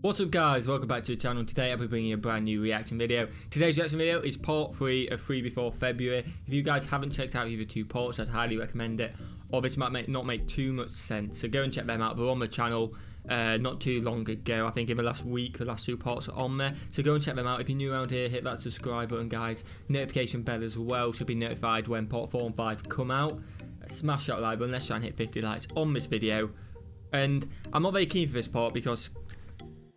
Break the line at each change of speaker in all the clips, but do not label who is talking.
What's up guys, welcome back to the channel. Today I'll be bringing you a brand new reaction video. Today's reaction video is part 3 of 3 Before February. If you guys haven't checked out either two parts, I'd highly recommend it. Or this might not make too much sense, so go and check them out. They're on the channel not too long ago. I think in the last week, the last two parts are on there. So go and check them out. If you're new around here, hit that subscribe button guys. Notification bell as well, should be notified when part 4 and 5 come out. Smash that like button, let's try and hit 50 likes on this video. And I'm not very keen for this part because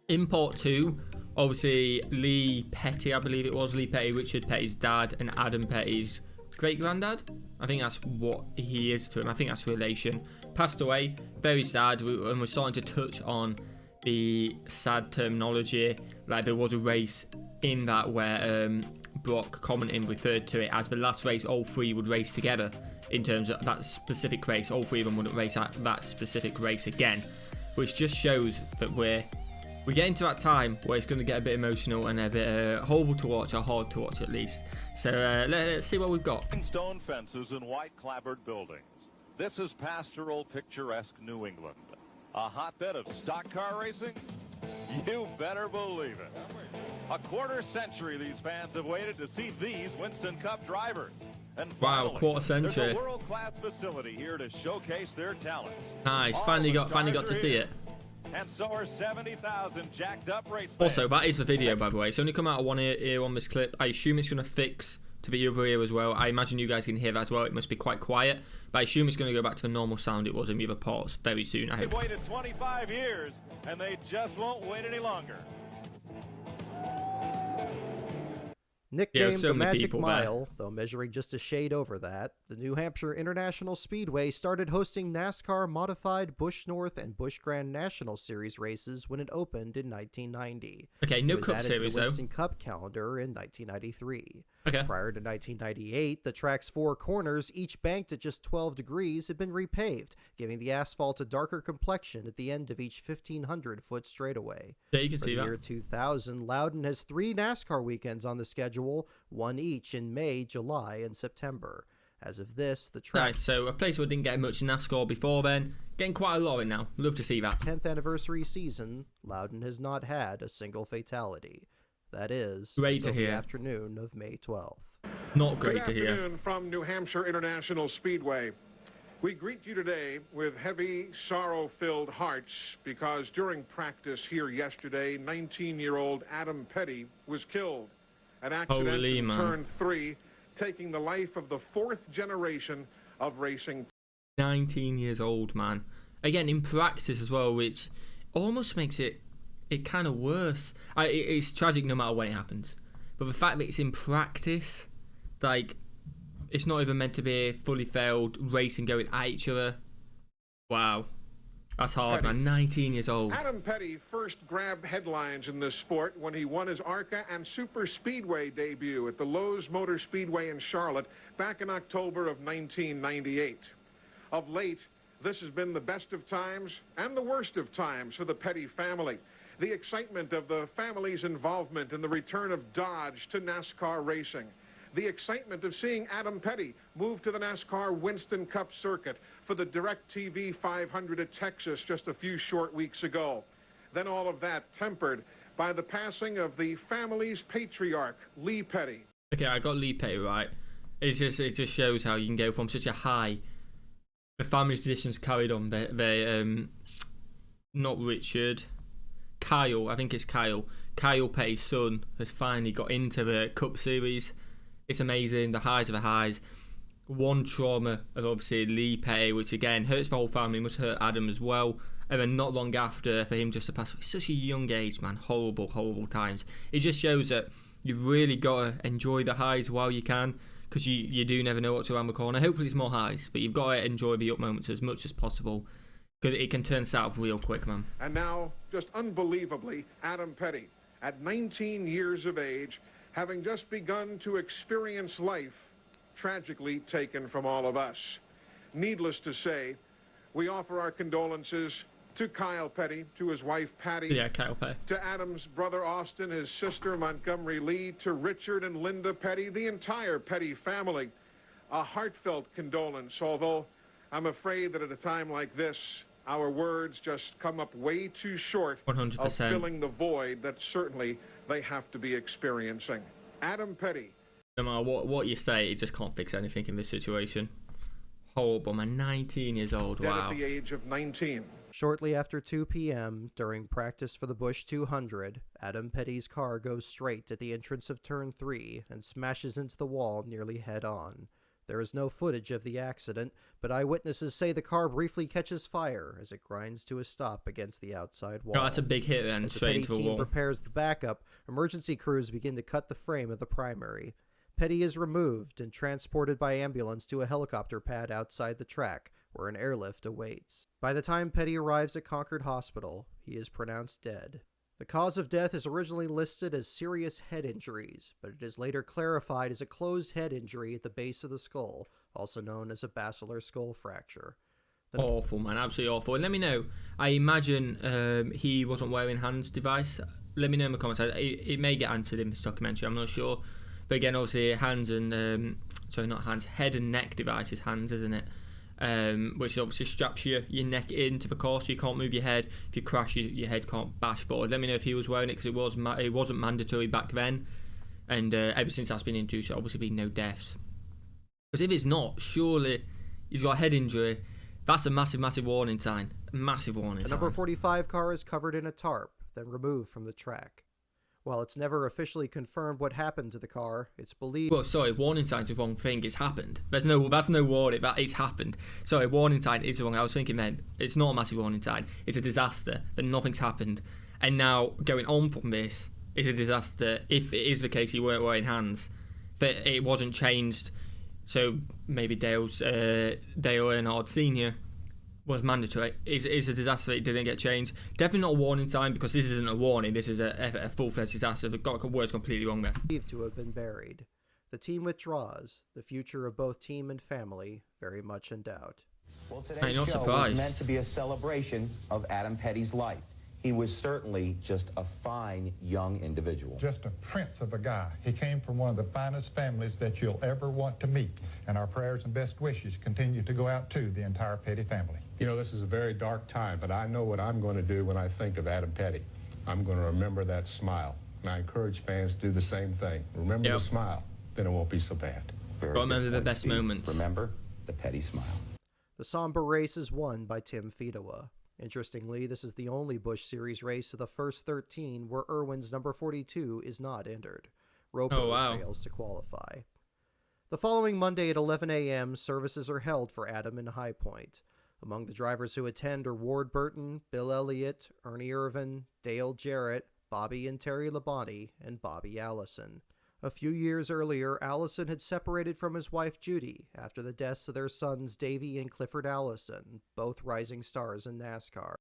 in part 2, obviously Lee Petty, I believe it was, Lee Petty, Richard Petty's dad, and Adam Petty's great-granddad. I think that's what he is to him. I think that's relation. Passed away. Very sad. And we're starting to touch on the sad terminology. Like there was a race in that where Brock commenting referred to it as the last race all three would race together. In terms of that specific race, all three of them wouldn't race at that specific race again. Which just shows that we're getting to that time where it's going to get a bit emotional and a bit horrible to watch, or hard to watch at least. So let's see what we've got.
Stone fences and white clapboard buildings. This is pastoral, picturesque New England. A hotbed of stock car racing? You better believe it. A quarter century these fans have waited to see these Winston Cup drivers. And
wow, quarter century.
There's a world-class facility here to showcase their talents.
Nice, finally got to see it.
And so are 70,000 jacked up race fans.
Also, that is the video, by the way. It's only come out of one ear on this clip. I assume it's going to fix to the other ear as well. I imagine you guys can hear that as well. It must be quite quiet. But I assume it's going to go back to the normal sound it was in the other parts very soon, I hope.
They've waited 25 years, and they just won't wait any longer.
Nicknamed the Magic Mile, though measuring just a shade over that, the New Hampshire International Speedway started hosting NASCAR modified Busch North and Busch Grand National Series races when it opened in 1990.
Okay, no Cup Series though. It was added to the Winston
Cup calendar in 1993.
Okay.
Prior to 1998, the track's 4 corners, each banked at just 12 degrees, had been repaved, giving the asphalt a darker complexion at the end of each 1,500-foot straightaway.
Yeah, you can see that.
For the year 2000, Loudon has 3 NASCAR weekends on the schedule, one each in May, July, and September. As of this, the track...
Nice, so a place where we didn't get much NASCAR before then, getting quite a lot of it now. Love to see that.
10th anniversary season, Loudon has not had a single fatality. That is,
great to hear.
The afternoon of May 12th.
Not great to hear.
Good afternoon from New Hampshire International Speedway. We greet you today with heavy, sorrow-filled hearts because during practice here yesterday, 19-year-old Adam Petty was killed. An accident in turn 3, taking the life of the 4th generation of racing.
19 years old, man. Again, in practice as well, which almost makes it kind of worse. It's tragic no matter when it happens. But the fact that it's in practice, like, it's not even meant to be a fully failed racing going at each other. Wow. That's hard, man. 19 years old.
Adam Petty first grabbed headlines in this sport when he won his ARCA and Super Speedway debut at the Lowe's Motor Speedway in Charlotte back in October of 1998. Of late, this has been the best of times and the worst of times for the Petty family. The excitement of the family's involvement in the return of Dodge to NASCAR racing. The excitement of seeing Adam Petty move to the NASCAR Winston Cup circuit for the DirecTV 500 at Texas just a few short weeks ago. Then all of that tempered by the passing of the family's patriarch, Lee Petty.
Okay, I got Lee Petty right. It just shows how you can go from such a high. The family traditions carried on. Not Richard. Kyle, I think it's Kyle. Kyle Petty's son has finally got into the Cup Series. It's amazing, the highs of the highs. One trauma of obviously Lee Petty, which again hurts the whole family, must hurt Adam as well. And then not long after, for him just to pass away, such a young age, man. Horrible, horrible times. It just shows that you've really got to enjoy the highs while you can, because you do never know what's around the corner. Hopefully it's more highs, but you've got to enjoy the up moments as much as possible, because it can turn south real quick, man.
And now, just unbelievably, Adam Petty, at 19 years of age, having just begun to experience life, tragically taken from all of us. Needless to say, we offer our condolences to Kyle Petty, to his wife Patty,
yeah, Kyle Petty,
to Adam's brother Austin, his sister Montgomery Lee, to Richard and Linda Petty, the entire Petty family. A heartfelt condolence, although I'm afraid that at a time like this, Our words just come up way too short
100%.
of filling the void that certainly they have to be experiencing. Adam Petty.
No matter what you say, it just can't fix anything in this situation. Horrible, man. 19 years old,
Dead
wow.
at the age of 19.
Shortly after 2 p.m., during practice for the Busch 200, Adam Petty's car goes straight at the entrance of Turn 3 and smashes into the wall nearly head-on. There is no footage of the accident, but eyewitnesses say the car briefly catches fire as it grinds to a stop against the outside wall.
No, that's a big hit then,
as
straight
the
into
Petty
the
team
wall.
prepares the backup, emergency crews begin to cut the frame of the primary. Petty is removed and transported by ambulance to a helicopter pad outside the track, where an airlift awaits. By the time Petty arrives at Concord Hospital, he is pronounced dead. The cause of death is originally listed as serious head injuries, but it is later clarified as a closed head injury at the base of the skull, also known as a basilar skull fracture.
Awful, man, absolutely awful. And let me know, I imagine he wasn't wearing hands device. Let me know in the comments. It may get answered in this documentary, I'm not sure. But again, obviously, hands and, sorry, not hands, head and neck device is hands, isn't it? Which obviously straps your neck into the car so you can't move your head. If you crash, your head can't bash forward. Let me know if he was wearing it, because it wasn't mandatory back then, and ever since that's been introduced, there's obviously been no deaths. Because if it's not, surely he's got a head injury. That's a massive warning sign. A massive warning sign.
The number 45 car is covered in a tarp, then removed from the track. While it's never officially confirmed what happened to the car, it's believed...
Well, sorry, warning sign's the wrong thing. It's happened. That's no warning. It's happened. Sorry, warning sign is the wrong. I was thinking, man, it's not a massive warning sign. It's a disaster. That nothing's happened. And now, going on from this, it's a disaster if it is the case you weren't wearing hands. That it wasn't changed. So maybe Dale Earnhardt Sr. was mandatory. It's a disaster that it didn't get changed. Definitely not a warning sign, because this isn't a warning. This is a full-fledged disaster. They've got words completely wrong there.
Believed to have been buried. The team withdraws. The future of both team and family very much in doubt.
Well,
I'm
today's
not
show
surprised.
was meant to be a celebration of Adam Petty's life. He was certainly just a fine young individual.
Just a prince of a guy. He came from one of the finest families that you'll ever want to meet. And our prayers and best wishes continue to go out to the entire Petty family.
You know, this is a very dark time, but I know what I'm going to do when I think of Adam Petty. I'm going to remember that smile. And I encourage fans to do the same thing. Remember the smile, then it won't be so bad.
Very
But remember
good
the
point,
best
Steve.
moments.
Remember the Petty smile.
The somber race is won by Tim Fedewa. Interestingly, this is the only Busch Series race of the first 13 where Irwin's number 42 is not entered. Roper fails to qualify. The following Monday at 11 a.m., services are held for Adam in High Point. Among the drivers who attend are Ward Burton, Bill Elliott, Ernie Irvin, Dale Jarrett, Bobby and Terry Labonte, and Bobby Allison. A few years earlier, Allison had separated from his wife Judy after the deaths of their sons Davey and Clifford Allison, both rising stars in NASCAR.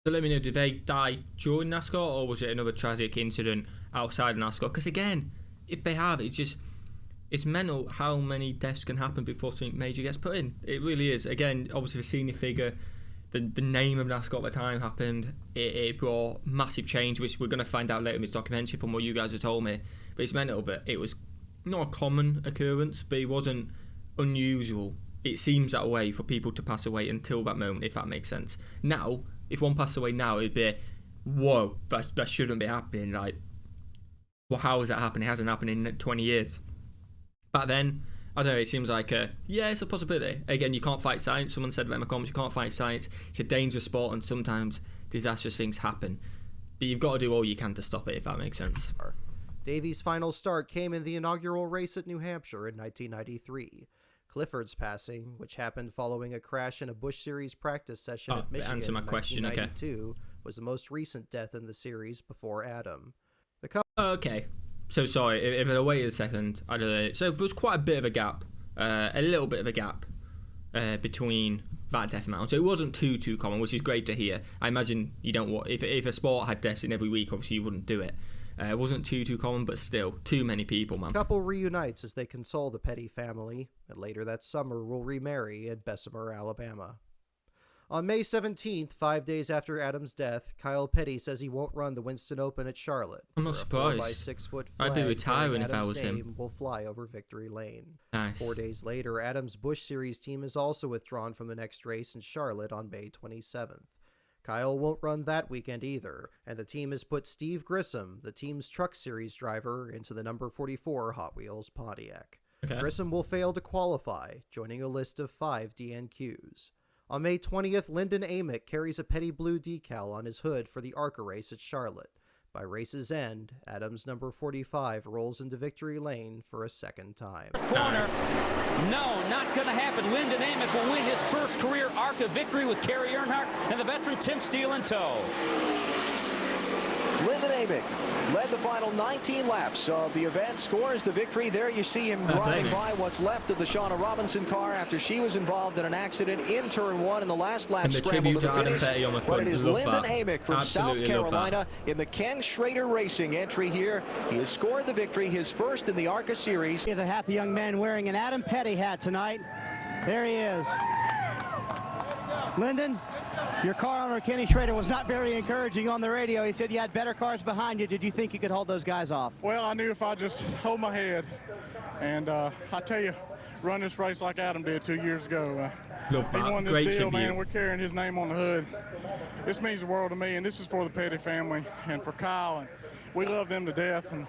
So let me know, did they die during NASCAR, or was it another tragic incident outside NASCAR? Because again, if they have, it's mental how many deaths can happen before something major gets put in. It really is. Again, obviously the senior figure, the name of NASCAR at the time happened. It brought massive change, which we're going to find out later in this documentary from what you guys have told me. But it's mental, but it was not a common occurrence, but it wasn't unusual. It seems that way for people to pass away until that moment, if that makes sense. Now, if one passed away now, it'd be, whoa, that shouldn't be happening. Like, well, how is that happening? It hasn't happened in 20 years. Back then, I don't know, it seems like, yeah, it's a possibility. Again, you can't fight science. Someone said that in the comments, you can't fight science. It's a dangerous sport, and sometimes disastrous things happen. But you've got to do all you can to stop it, if that makes sense.
Davy's final start came in the inaugural race at New Hampshire in 1993. Clifford's passing, which happened following a crash in a Busch Series practice session at Michigan in 1992, was the most recent death in the series before Adam.
Okay. So sorry, if I waited a second, I don't know. So there was quite a bit of a gap, a little bit of a gap between that death amount. So it wasn't too common, which is great to hear. I imagine you don't want, if a sport had deaths in every week, obviously you wouldn't do it. It wasn't too common, but still, too many people, man.
The couple reunites as they console the Petty family, and later that summer will remarry in Bessemer, Alabama. On May 17th, 5 days after Adam's death, Kyle Petty says he won't run the Winston Open at Charlotte.
I'm not surprised.
4x6 foot flag
I'd be retiring if I
Adam's
was him.
name will fly over Victory Lane.
Nice.
4 days later, Adams' Busch Series team is also withdrawn from the next race in Charlotte on May 27th. Kyle won't run that weekend either, and the team has put Steve Grissom, the team's Truck Series driver, into the number 44 Hot Wheels Pontiac.
Okay.
Grissom will fail to qualify, joining a list of 5 DNQs. On May 20th, Lyndon Amick carries a Petty Blue decal on his hood for the ARCA race at Charlotte. By race's end, Adams' number 45 rolls into Victory Lane for a second time.
Corner. No, not going to happen. Lyndon Amick will win his first career ARCA victory with Kerry Earnhardt and the veteran Tim Steele in tow.
Lyndon Amick led the final 19 laps of the event, scores the victory. There you see him riding by what's left of the Shauna Robinson car after she was involved in an accident in turn 1 in the last lap.
And the tribute to Adam Petty on the front.
But it is Lyndon Amick from South Carolina in the Ken Schrader Racing entry here. He has scored the victory, his first in the ARCA Series.
He's a happy young man wearing an Adam Petty hat tonight. There he is. Lyndon, your car owner, Kenny Schrader, was not very encouraging on the radio. He said you had better cars behind you. Did you think you could hold those guys off?
Well, I knew if I just hold my head. And I tell you, run this race like Adam did 2 years ago. He won this deal, man. We're carrying his name on the hood. This means the world to me, and this is for the Petty family and for Kyle. And we love them to death. And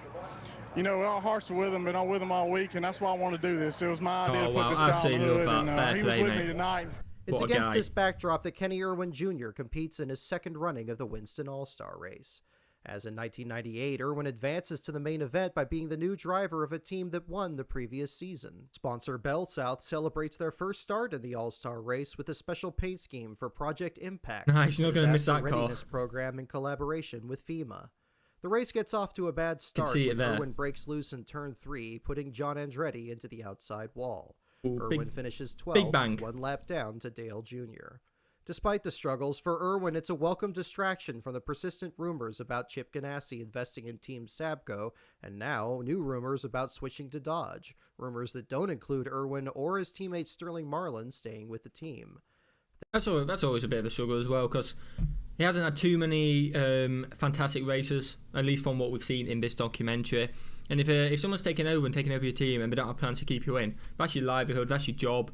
you know, our hearts are with them, but I'm with them all week, and that's why I want to do this. It was my idea to put this guy on the hood, and he was with me tonight.
It's against this backdrop that Kenny Irwin Jr. competes in his second running of the Winston All-Star race. As in 1998, Irwin advances to the main event by being the new driver of a team that won the previous season. Sponsor Bell South celebrates their first start in the All-Star race with a special paint scheme for Project Impact.
Nice, you're not going to miss that
readiness program in collaboration with FEMA. The race gets off to a bad start when Irwin breaks loose in turn 3, putting John Andretti into the outside wall. Irwin finishes 12th, 1 lap down to Dale Jr. Despite the struggles, for Irwin, it's a welcome distraction from the persistent rumors about Chip Ganassi investing in Team Sabco, and now new rumors about switching to Dodge, rumors that don't include Irwin or his teammate Sterling Marlin staying with the team.
That's always a bit of a struggle as well, because he hasn't had too many fantastic races, at least from what we've seen in this documentary. And if someone's taking over your team and they don't have plans to keep you in, that's your livelihood, that's your job.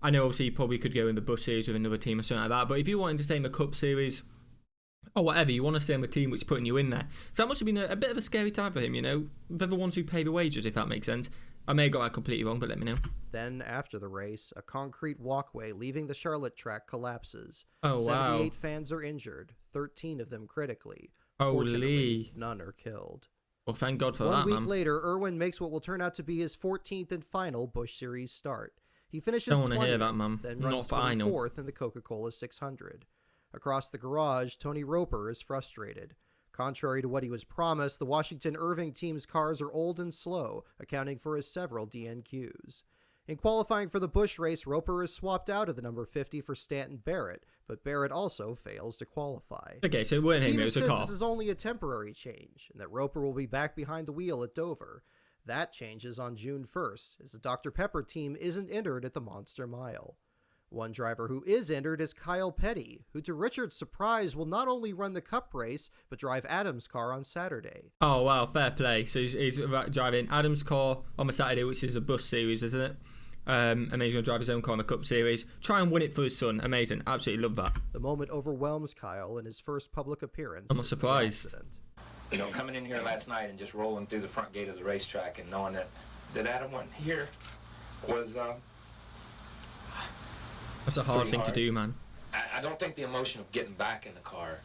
I know obviously you probably could go in the Busch Series with another team or something like that, but if you wanted to stay in the Cup Series or whatever, you want to stay in the team which is putting you in there. So that must have been a bit of a scary time for him, you know? They're the ones who pay the wages, if that makes sense. I may have got that completely wrong, but let me know.
Then, after the race, a concrete walkway leaving the Charlotte track collapses.
Oh,
78 fans are injured, 13 of them critically.
Holy.
Fortunately, none are killed.
Well, thank God for that, man.
1 week later, Irwin makes what will turn out to be his 14th and final Busch Series start. He finishes 20th, then runs 24th in the Coca-Cola 600. Across the garage, Tony Roper is frustrated. Contrary to what he was promised, the Washington Irving team's cars are old and slow, accounting for his several DNQs. In qualifying for the Busch race, Roper is swapped out of the number 50 for Stanton Barrett, but Barrett also fails to qualify.
Okay, so it weren't him, it was a car.
This is only a temporary change, and that Roper will be back behind the wheel at Dover. That changes on June 1st, as the Dr. Pepper team isn't entered at the Monster Mile. One driver who is entered is Kyle Petty, who to Richard's surprise will not only run the Cup race, but drive Adam's car on Saturday.
Oh wow, fair play. So he's driving Adam's car on the Saturday, which is a Busch Series, isn't it? And then he's going to drive his own car in the Cup Series. Try and win it for his son. Amazing. Absolutely love that.
The moment overwhelms Kyle in his first public appearance.
I'm not surprised.
You know, coming in here last night and just rolling through the front gate of the racetrack and knowing that Adam wasn't here was...
That's a hard thing to do, man.
I don't think the emotion of getting back in the car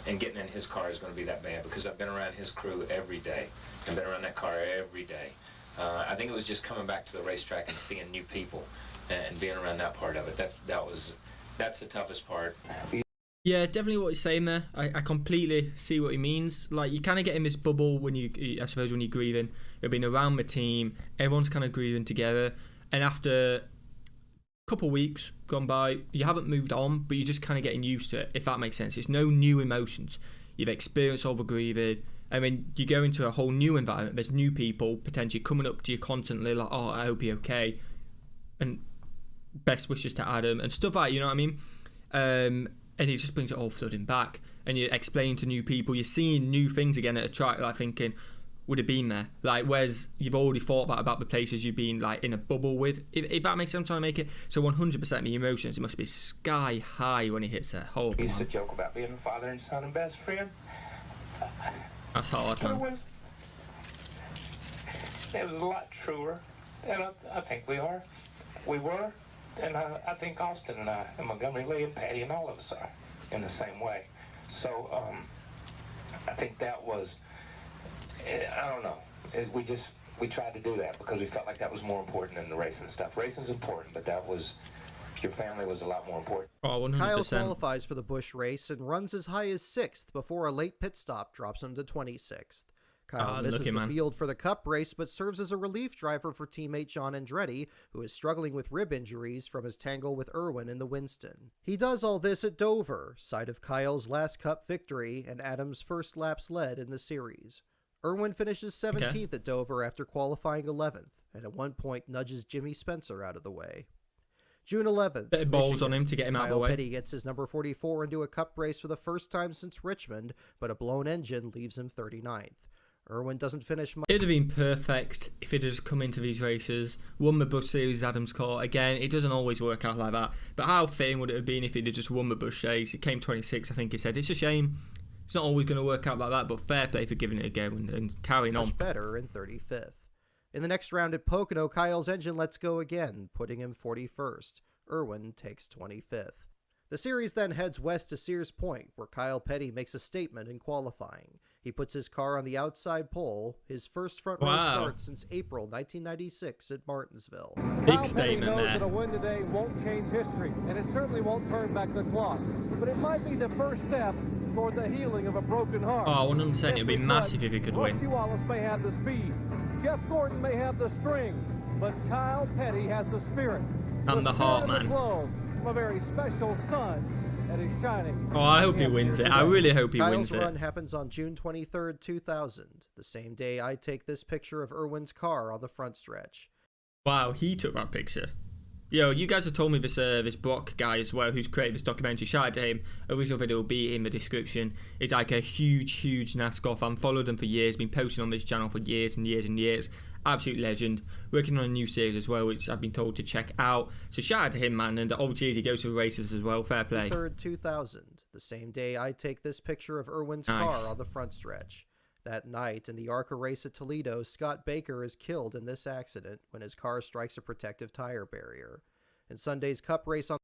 and getting in his car is going to be that bad, because I've been around his crew every day. I've been around that car every day. I think it was just coming back to the racetrack and seeing new people and being around that part of it. That's the toughest part.
Yeah, definitely what he's saying there. I completely see what he means. Like, you kind of get in this bubble when I suppose when you're grieving. You've been around the team, everyone's kind of grieving together, and after couple weeks gone by, you haven't moved on, but you're just kind of getting used to it, if that makes sense. It's no new emotions. You've experienced all the grieving, and then you go into a whole new environment. There's new people potentially coming up to you constantly, like, oh, I hope you're okay, and best wishes to Adam and stuff like that, you know what I mean? and he just brings it all flooding back. And you explain to new people, you're seeing new things again at a track, like thinking, would have been there, like whereas you've already thought about the places you've been like in a bubble with, if that makes sense. I'm trying to make it so 100% the emotions, it must be sky high when he hits that hole.
We used to joke about being father and son and best friend.
That's hard, man.
It was a lot truer, and I think we were, and I think Austin and I, and Montgomery Lee and Patty and all of us are in the same way. So I think that was, I don't know. We tried to do that because we felt like that was more important than the racing stuff. Racing's important, but your family was a lot more important.
Oh, 100%.
Kyle qualifies for the Busch race and runs as high as 6th before a late pit stop drops him to 26th. Kyle misses the field for the Cup race, but serves as a relief driver for teammate John Andretti, who is struggling with rib injuries from his tangle with Irwin in the Winston. He does all this at Dover, site of Kyle's last Cup victory and Adam's first laps led in the series. Irwin finishes 17th at Dover after qualifying 11th, and at one point nudges Jimmy Spencer out of the way. June 11th,
bit of balls on him to get him out of the way.
Kyle Petty gets his number 44 into a Cup race for the first time since Richmond, but a blown engine leaves him 39th. Irwin doesn't finish much.
It would have been perfect if he'd just come into these races, won the Busch Series, Adam's car. Again, it doesn't always work out like that, but how fitting would it have been if he'd have just won the Busch Series? It came 26th, I think he said. It's a shame. It's not always going to work out like that, but fair play for giving it a go and carrying on.
Much better in 35th. In the next round at Pocono, Kyle's engine lets go again, putting him 41st. Irwin takes 25th. The series then heads west to Sears Point, where Kyle Petty makes a statement in qualifying. He puts his car on the outside pole, his first front row start since April 1996 at Martinsville.
Big statement
knows
there.
That a win today won't change history, and it certainly won't turn back the clock. But it might be the first step toward the healing of a broken heart.
Oh, 100%. It would be massive if he could win.
Rusty Wallace may have the speed, Jeff Gordon may have the string, but Kyle Petty has the spirit.
And the heart, man.
From a very special sun that is shining.
Oh, I hope he wins it. I really hope he wins it.
Kyle's run happens on June 23rd, 2000, the same day I take this picture of Irwin's car on the front stretch.
Wow, he took that picture. Yo, you guys have told me this Brock guy as well, who's created this documentary. Shout out to him. Original video will be in the description. It's like a huge NASCAR fan. Followed him for years. Been posting on this channel for years and years and years. Absolute legend. Working on a new series as well, which I've been told to check out. So shout out to him, man. And obviously as he goes to the races as well. Fair play.
3rd, 2000, the same day I take this picture of Irwin's car on the front stretch. That night, in the ARCA race at Toledo, Scott Baker is killed in this accident when his car strikes a protective tire barrier. In Sunday's Cup race on...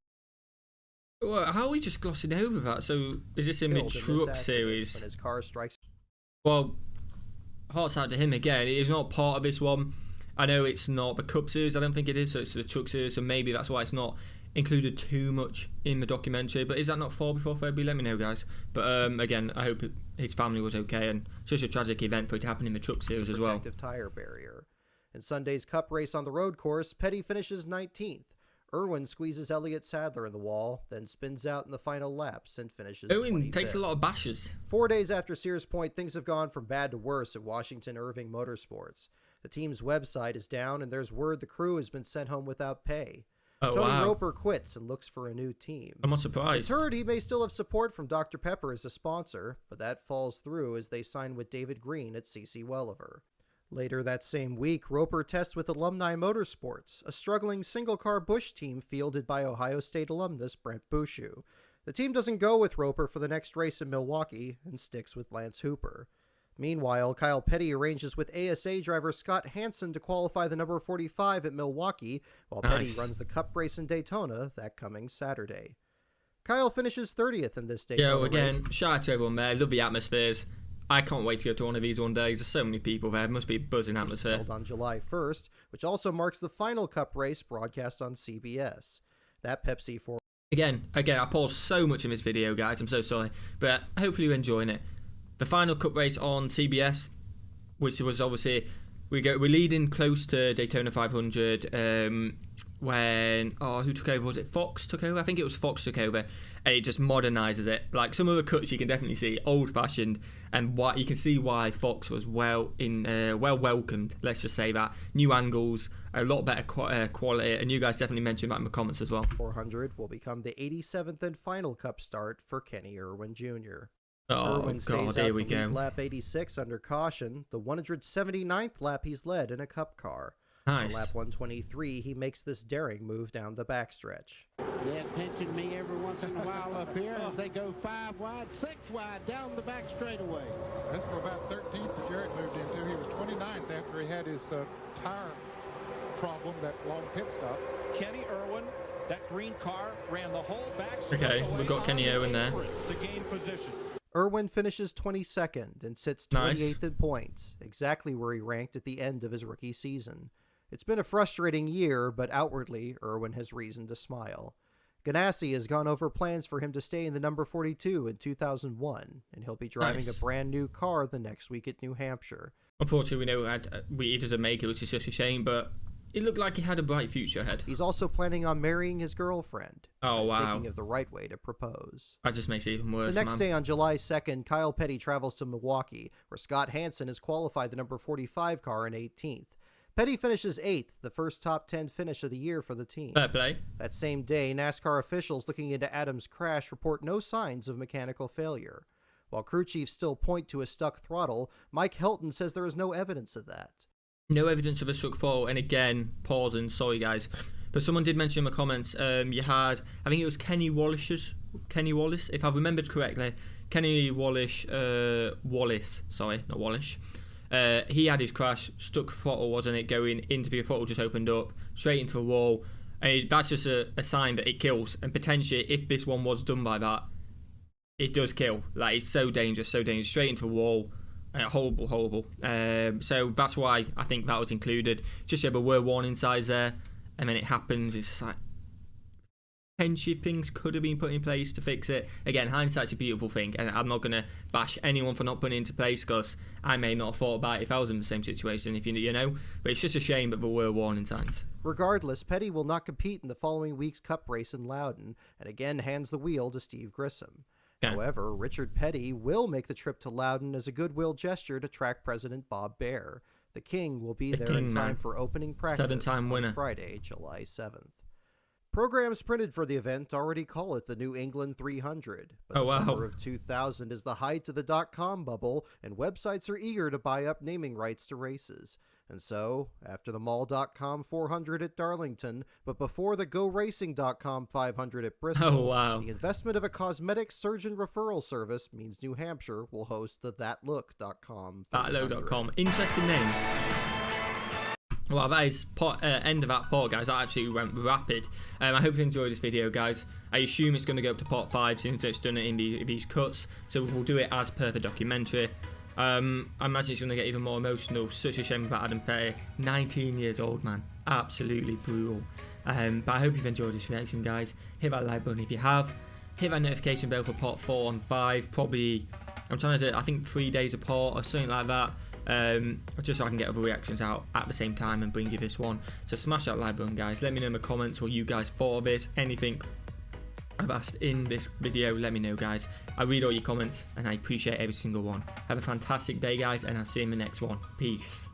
Well, how are we just glossing over that? So, is this in the truck series?
When his car strikes...
Well, hearts out to him again. It is not part of this one. I know it's not the Cup series, I don't think it is, so it's the truck series, so maybe that's why it's not included too much in the documentary. But is that not far before February? Let me know, guys. But again, I hope his family was okay, and it's just a tragic event for it to happen in the truck series as well.
Protective tire barrier. In Sunday's Cup race on the road course, Petty finishes 19th. Irwin squeezes Elliott Sadler in the wall, then spins out in the final laps and finishes 25th.
Takes a lot of bashes.
4 days after Sears Point, things have gone from bad to worse at Washington Irving Motorsports. The team's website is down, and there's word the crew has been sent home without pay. Tony Roper quits and looks for a new team.
I'm not surprised.
Deterred, he may still have support from Dr. Pepper as a sponsor, but that falls through as they sign with David Green at CC Welliver. Later that same week, Roper tests with Alumni Motorsports, a struggling single-car Busch team fielded by Ohio State alumnus Brent Bouchou. The team doesn't go with Roper for the next race in Milwaukee and sticks with Lance Hooper. Meanwhile, Kyle Petty arranges with ASA driver Scott Hansen to qualify the number 45 at Milwaukee, while Petty runs the Cup race in Daytona that coming Saturday. Kyle finishes 30th in this Daytona
again, shout out to everyone there. Love the atmospheres. I can't wait to go to one of these one day. There's so many people there. It must be a buzzing atmosphere.
Held on July 1st, which also marks the final Cup race broadcast on CBS. That Pepsi for...
Again, I paused so much in this video, guys. I'm so sorry. But hopefully you're enjoying it. The final Cup race on CBS, which was obviously We're leading close to Daytona 500 when who took over? Was it Fox took over? I think it was Fox took over, and it just modernizes it. Like some of the cuts you can definitely see old-fashioned, and why you can see why Fox was well welcomed. Let's just say that new angles, a lot better quality, and you guys definitely mentioned that in the comments as well.
400 will become the 87th and final Cup start for Kenny Irwin Jr.
Oh,
Irwin stays out to lead lap 86 under caution, the 179th lap he's led in a Cup car.
Nice.
On lap 123, he makes this daring move down the backstretch.
They're pinching me every once in a while up here as they go 5 wide, 6 wide down the back straightaway.
That's for about 13th that Jarrett moved into. He was 29th after he had his tire problem, that long pit stop.
Kenny Irwin, that green car, ran the whole back.
Okay, we've got Kenny Irwin there.
To gain position.
Irwin finishes 22nd and sits 28th in points, exactly where he ranked at the end of his rookie season. It's been a frustrating year, but outwardly, Irwin has reason to smile. Ganassi has gone over plans for him to stay in the number 42 in 2001, and he'll be driving a brand new car the next week at New Hampshire.
Unfortunately, we know he doesn't make it, which is just a shame, but it looked like he had a bright future ahead.
He's also planning on marrying his girlfriend.
Oh, wow.
Thinking of the right way to propose.
That just makes it even worse,
The next day on July 2nd, Kyle Petty travels to Milwaukee, where Scott Hansen has qualified the number 45 car in 18th. Petty finishes 8th, the first top 10 finish of the year for the team.
Fair play.
That same day, NASCAR officials looking into Adams' crash report no signs of mechanical failure. While crew chiefs still point to a stuck throttle, Mike Helton says there is no evidence of that.
No evidence of a struck throttle, and again, pausing, sorry guys, but someone did mention in the comments, you had, I think it was Kenny Wallace, if I remembered correctly, Kenny Wallace, sorry, not Wallace. He had his crash, stuck throttle, wasn't it, going into the throttle just opened up, straight into the wall, and that's just a sign that it kills, and potentially, if this one was done by that, it does kill. Like, it's so dangerous, straight into the wall. Horrible. So that's why I think that was included. Just so there were warning signs there, and then it happens. It's just like potentially things could have been put in place to fix it. Again, hindsight's a beautiful thing, and I'm not gonna bash anyone for not putting it into place because I may not have thought about it if I was in the same situation. If you know, but it's just a shame that there were warning signs.
Regardless, Petty will not compete in the following week's Cup race in Loudon, and again hands the wheel to Steve Grissom.
Yeah.
However, Richard Petty will make the trip to Loudon as a goodwill gesture to track president Bob Baer. The King will be there in time for opening practice
7-time winner.
On Friday, July 7th. Programs printed for the event already call it the New England 300, but the summer of 2000 is the height of the .com bubble, and websites are eager to buy up naming rights to races. And so, after the Mall.com 400 at Darlington, but before the GoRacing.com 500 at Bristol, the investment of a cosmetic surgeon referral service means New Hampshire will host the ThatLook.com 500.
ThatLook.com. Interesting names. Well, that is end of that part, guys. That absolutely went rapid. I hope you enjoyed this video, guys. I assume it's going to go up to part 5 since it's done it in these cuts. So we'll do it as per the documentary. I imagine it's going to get even more emotional. Such a shame about Adam Petty. 19 years old, man. Absolutely brutal. But I hope you've enjoyed this reaction, guys. Hit that like button if you have. Hit that notification bell for part 4 and 5. Probably, I'm trying to do it, I think 3 days apart or something like that. Just so I can get other reactions out at the same time and bring you this one. So smash that like button, guys. Let me know in the comments what you guys thought of this. Anything I've asked in this video, let me know, guys. I read all your comments and I appreciate every single one. Have a fantastic day, guys, and I'll see you in the next one. Peace.